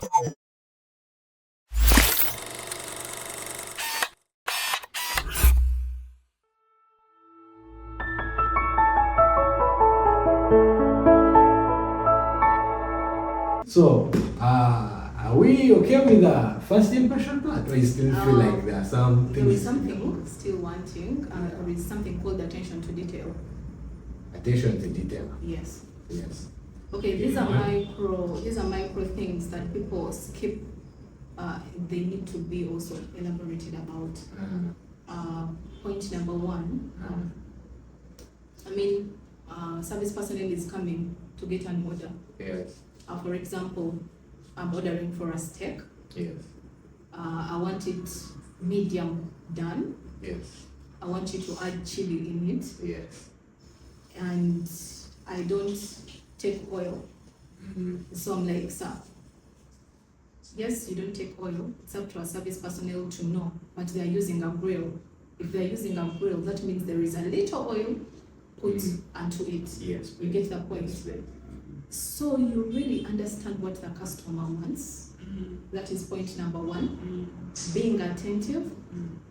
So, are we okay with the first impression part, or you still feel like there are some There things? is something still wanting, there is something called attention to detail. Attention to detail. Yes. Yes. Okay, these are micro things that people skip. They need to be also elaborated about. Point number one. Service personnel is coming to get an order. Yes. For example, I'm ordering for a steak. Yes. I want it medium done. Yes. I want you to add chili in it. Yes. And I don't take oil. So I'm like, sir, yes, you don't take oil. It's up to our service personnel to know, but they are using a grill. If they are using a grill, that means there is a little oil put onto it. Yes. You get the point. So you really understand what the customer wants. That is point number one. Being attentive.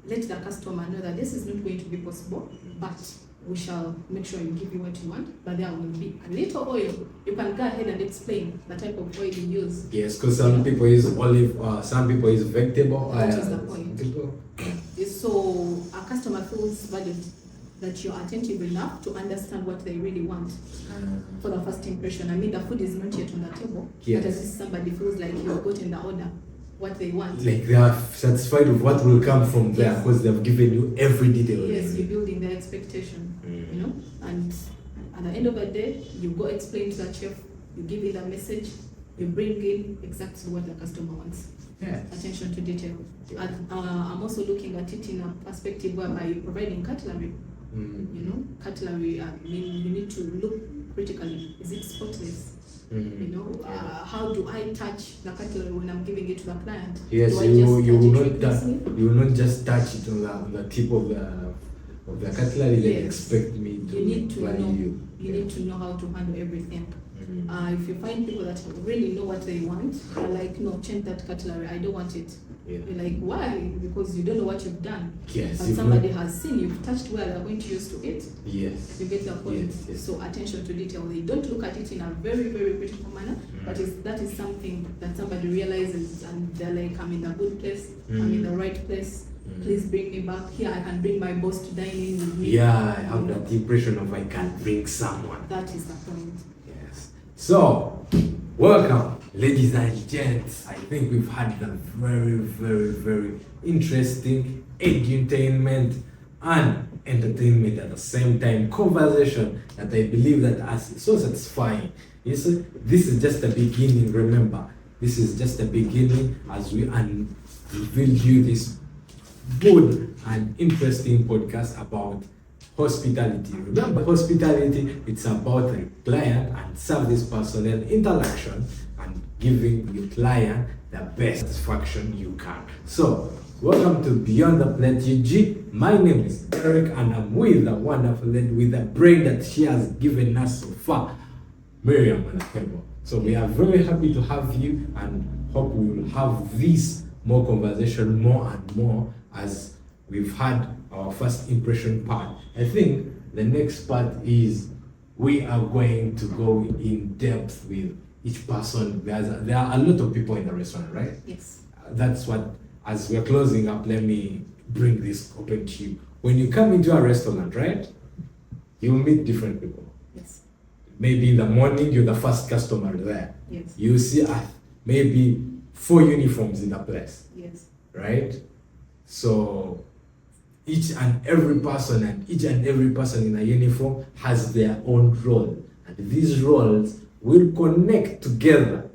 Let the customer know that this is not going to be possible, but we shall make sure you give you what you want, but there will be a little oil. You can go ahead and explain the type of oil you use. Yes, because some people use olive, some people use vegetable oil. That is the point. So a customer feels valued, that you're attentive enough to understand what they really want for the first impression. I mean, the food is not yet on the table, yes. But at least somebody feels like you've gotten the order, what they want. Like they are satisfied with what will come from there because they've given you every detail. Yes, you're building their expectation, you know, and at the end of the day, you go explain to the chef, you give it a message, you bring in exactly what the customer wants. Yes. Attention to detail. And I'm also looking at it in a perspective whereby you're providing cutlery. You know, cutlery, you need to look critically. Is it spotless? You know, how do I touch the cutlery when I'm giving it to the client? Yes, you will not just touch it on the tip of the cutlery. They expect me to. You need to know. You need to know how to handle everything. If you find people that really know what they want, they're like, no, change that cutlery. I don't want it. You're like, why? Because you don't know what you've done. Yes. But somebody has seen you've touched where they're going to use to eat. Yes. You get the point. Yes. So attention to detail. They don't look at it in a very, very critical manner, but that is something that somebody realizes and they're like, I'm in a good place, I'm in the right place. Please bring me back here. I can bring my boss to dine in with me. Yeah, I have that impression of I can bring someone. That is the point. Yes. So, welcome, ladies and gents. I think we've had a very, very, very interesting edutainment and entertainment at the same time conversation that I believe that is so satisfying. This is just the beginning. Remember, this is just the beginning as we reveal you this good and interesting podcast about hospitality. Remember, hospitality, it's about the client and service personnel interaction and giving your client the best satisfaction you can. So, welcome to Beyond the Plate UG. My name is Eric and I'm with the wonderful lady with the brain that she has given us so far, Miriam Manakebo. So we are very happy to have you and hope we will have this more conversation more and more as we've had our first impression part. I think the next part is we are going to go in depth with each person. There are a lot of people in the restaurant, right? Yes. That's what, as we're closing up, let me bring this open to you. When you come into a restaurant, right, you will meet different people. Yes. Maybe in the morning, you're the first customer there. Yes. You see maybe 4 uniforms in the place. Yes. Right? So each and every person in a uniform has their own role. And these roles will connect together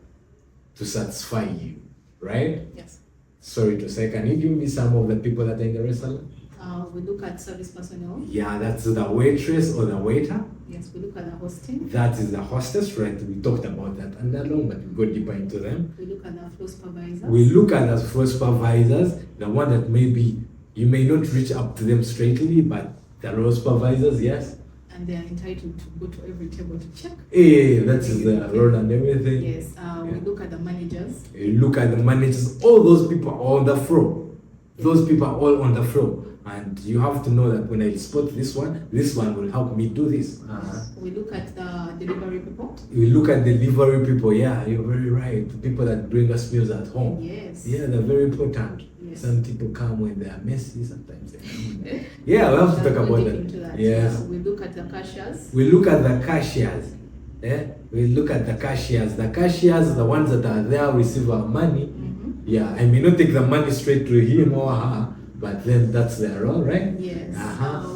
to satisfy you. Right? Yes. Sorry to say, can you give me some of the people that are in the restaurant? We look at service personnel. Yeah, that's the waitress or the waiter. Yes, we look at the hosting. That is the hostess, right? We talked about that along, but we go deeper into them. We look at the floor supervisors. We look at the floor supervisors, the one that maybe you may not reach up to them straightly, but the role supervisors, yes. and they are entitled to go to every table to check. Hey, that's the road and everything. Yes, we look at the managers. You look at the managers, all those people are on the floor. Those people are all on the floor. And you have to know that when I spot this one will help me do this. We look at the delivery people. We look at delivery people, yeah, you're very right. The people that bring us meals at home. Yes. Yeah, they're very important. Yes. Some people come when they are messy, sometimes they come. Yeah, we have to talk about that. Yes. Yeah. We look at the cashiers. We look at the cashiers. Yeah? We look at the cashiers. The cashiers, the ones that are there, receive our money. Yeah, I may not take the money straight to him or her, but then that's their role, right? Yes.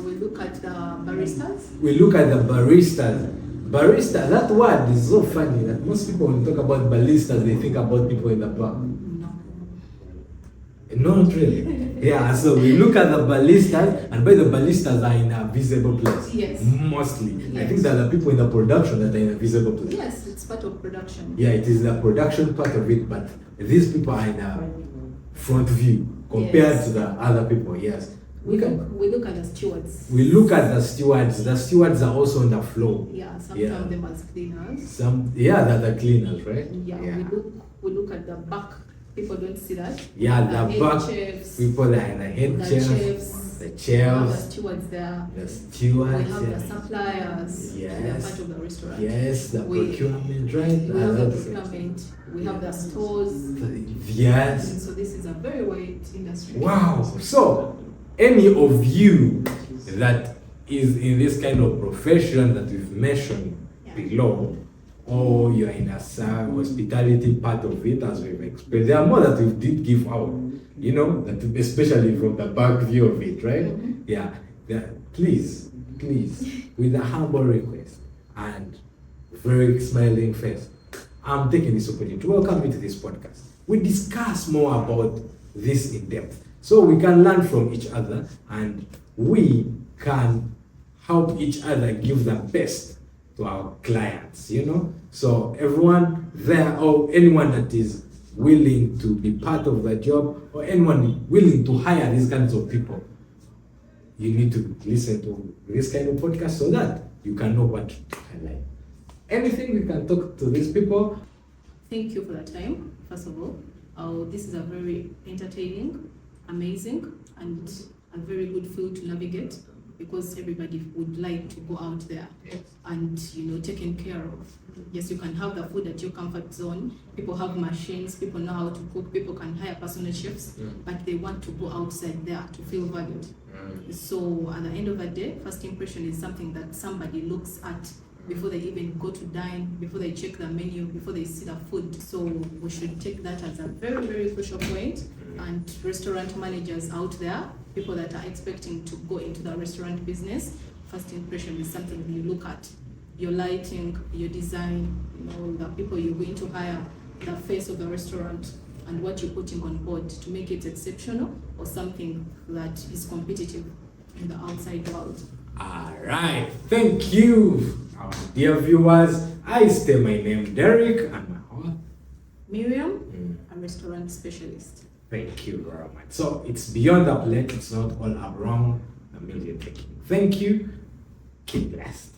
We look at the baristas. We look at the baristas. Barista, that word is so funny that most people, when talk about baristas, they think about people in the bar. No, not really. Yeah, so we look at the ballistas, and by the ballistas are in a visible place. Yes. Mostly. Yes. I think there are people in the production that are in a visible place. Yes, it's part of production. Yeah, it is the production part of it, but these people are in a front view compared Yes. to the other people. Yes. We look at the stewards. We look at the stewards. The stewards are also on the floor. Yeah, some Yeah. count them as cleaners. They're the cleaners, right? Yeah. We look at the back. People don't see that. Yeah, the head back chefs, people that are the head the chefs, chefs, the we have the chefs, stewards there. the We stewards, have the yeah. suppliers. They are Yes. part of the restaurant. Yes, the We- procurement, right? We have the That's it. procurement. We have the stores. Yes. And so this is a very wide industry. Wow. So, any of you that is in this kind of profession that we've mentioned below, or you're in a hospitality part of it, as we've explained, there are more that we did give out, you know, that especially from the back view of it, right? Yeah. Please, with a humble request and very smiling face, I'm taking this opportunity to welcome you to this podcast. We discuss more about this in depth so we can learn from each other and we can help each other give the best to our clients, you know. So everyone there, or anyone that is willing to be part of the job, or anyone willing to hire these kinds of people, you need to listen to this kind of podcast so that you can know what to highlight. Anything we can talk to these people. Thank you for the time, first of all. This is a very entertaining, amazing, and a very good field to navigate, because everybody would like to go out there and, you know, taken care of. Yes, you can have the food at your comfort zone. People have machines, people know how to cook, people can hire personal chefs, but they want to go outside there to feel valued. So at the end of the day, first impression is something that somebody looks at before they even go to dine, before they check the menu, before they see the food. So we should take that as a very, very crucial point. And restaurant managers out there, people that are expecting to go into the restaurant business, first impression is something you look at. Your lighting, your design, you know, the people you're going to hire, the face of the restaurant, and what you're putting on board to make it exceptional or something that is competitive in the outside world. All right, thank you, our dear viewers. I stay my name Derek and my host Miriam, a restaurant specialist. Thank you very much. So it's beyond the plate, it's not all around the meal you're taking. Thank you. Keep blessed.